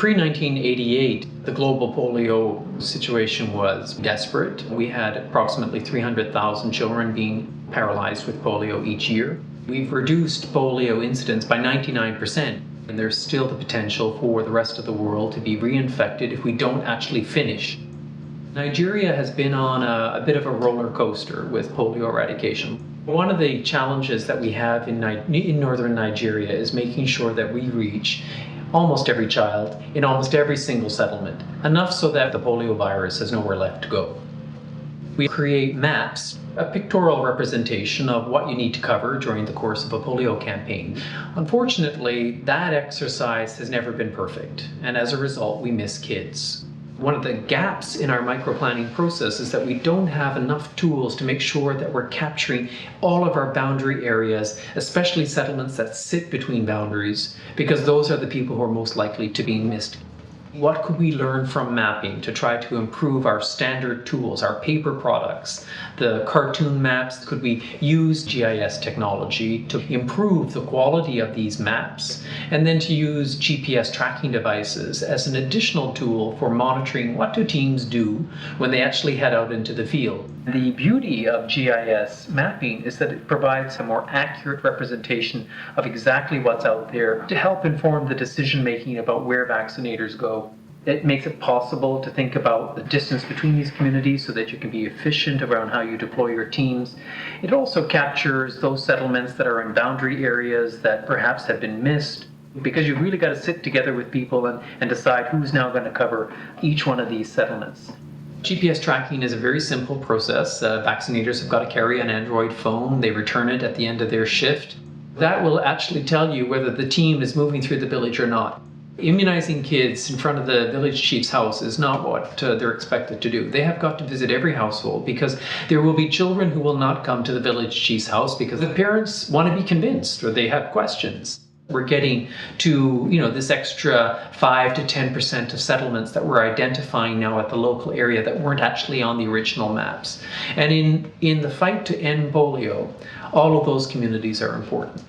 Pre-1988, the global polio situation was desperate. We had approximately 300,000 children being paralyzed with polio each year. We've reduced polio incidence by 99%, and there's still the potential for the rest of the world to be reinfected if we don't actually finish. Nigeria has been on a bit of a roller coaster with polio eradication. One of the challenges that we have in northern Nigeria is making sure that we reach almost every child in almost every single settlement, enough so that the polio virus has nowhere left to go. We create maps, a pictorial representation of what you need to cover during the course of a polio campaign. Unfortunately, that exercise has never been perfect, and as a result, we miss kids. One of the gaps in our microplanning process is that we don't have enough tools to make sure that we're capturing all of our boundary areas, especially settlements that sit between boundaries, because those are the people who are most likely to be missed. What could we learn from mapping to try to improve our standard tools, our paper products, the cartoon maps? Could we use GIS technology to improve the quality of these maps, and then to use GPS tracking devices as an additional tool for monitoring what do teams do when they actually head out into the field? The beauty of GIS mapping is that it provides a more accurate representation of exactly what's out there to help inform the decision making about where vaccinators go. It makes it possible to think about the distance between these communities so that you can be efficient around how you deploy your teams. It also captures those settlements that are in boundary areas that perhaps have been missed, because you've really got to sit together with people and decide who's now going to cover each one of these settlements. GPS tracking is a very simple process. Vaccinators have got to carry an Android phone. They return it at the end of their shift. That will actually tell you whether the team is moving through the village or not. Immunizing kids in front of the village chief's house is not what they're expected to do. They have got to visit every household, because there will be children who will not come to the village chief's house because the parents want to be convinced or they have questions. We're getting to, this extra 5 to 10% of settlements that we're identifying now at the local area that weren't actually on the original maps. And in the fight to end polio, all of those communities are important.